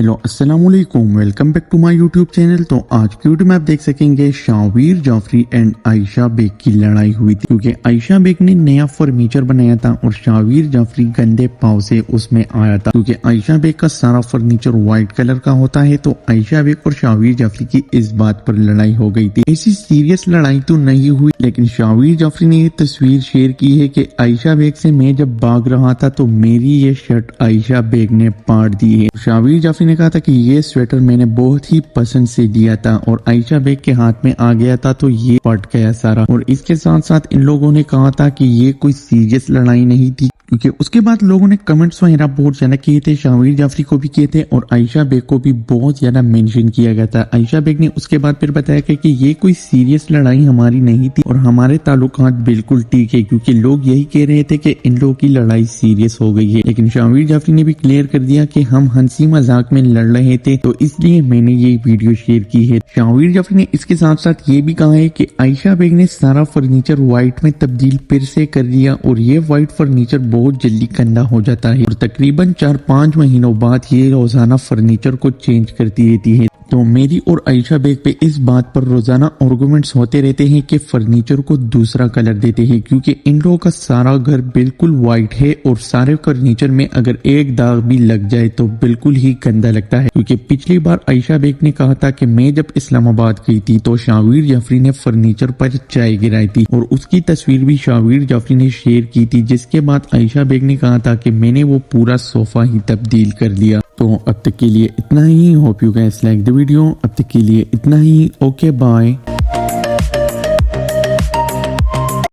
Hello अस्सलाम वालेकुम, welcome back to my YouTube channel. तो आज की वीडियो में आप देख सकेंगे शाहवीर जाफरी एंड आयशा बेग की लड़ाई हुई थी, क्योंकि आयशा बेग ने नया फर्नीचर बनाया था और शाहवीर जाफरी गंदे पाव से उसमें आया था। क्योंकि आयशा बेग का सारा फर्नीचर व्हाइट कलर का होता है, तो आयशा बेग और शाहवीर जाफरी की इस बात पर लड़ाई हो गई थी। ऐसी सीरियस लड़ाई तो नहीं हुई, लेकिन शाहवीर जाफरी ने ये तस्वीर शेयर की है कि आयशा बेग से मैं जब भाग रहा था तो मेरी ये शर्ट आयशा बेग ने पाड़ दी है। शाहवीर जाफरी ने कहा था कि ये स्वेटर मैंने बहुत ही पसंद से लिया था और आयशा बेग के हाथ में आ गया था तो ये फट गया सारा। और इसके साथ साथ इन लोगों ने कहा था कि ये कोई सीरियस लड़ाई नहीं थी, क्योंकि उसके बाद लोगों ने कमेंट्स वगैरह बहुत ज्यादा किए थे, शाहवीर जाफरी को भी किए थे और आयशा बेग को भी बहुत ज्यादा मेंशन किया गया था। आयशा बेग ने उसके बाद फिर बताया कि ये कोई सीरियस लड़ाई हमारी नहीं थी और हमारे ताल्लुकात बिल्कुल ठीक है, क्योंकि लोग यही कह रहे थे कि इन लोगों की लड़ाई सीरियस हो गई है। लेकिन शाहवीर जाफरी ने भी क्लियर कर दिया कि हम हंसी मजाक में लड़ रहे थे, तो इसलिए मैंने ये वीडियो शेयर की है। शाहवीर जाफरी ने इसके साथ साथ ये भी कहा है कि आयशा बेग ने सारा फर्नीचर व्हाइट में तब्दील फिर से कर दिया और ये व्हाइट फर्नीचर बहुत जल्दी गंदा हो जाता है और तकरीबन 4-5 महीनों बाद ये रोजाना फर्नीचर को चेंज करती रहती है। तो मेरी और आयशा बेग पे इस बात पर रोजाना आर्गुमेंट्स होते रहते हैं कि फर्नीचर को दूसरा कलर देते हैं, क्योंकि इन लोगों का सारा घर बिल्कुल व्हाइट है और सारे फर्नीचर में अगर एक दाग भी लग जाए तो बिल्कुल ही गंदा लगता है। क्योंकि पिछली बार आयशा बेग ने कहा था कि मैं जब इस्लामाबाद गई थी तो शाहवीर जाफरी ने फर्नीचर पर चाय गिराई थी और उसकी तस्वीर भी शाहवीर जाफरी ने शेयर की थी, जिसके बाद आयशा बेग ने कहा था कि मैंने वो पूरा सोफा ही तब्दील कर दिया। तो अब तक के लिए इतना ही। Hope you guys like the video. अब तक के लिए इतना ही। Okay bye.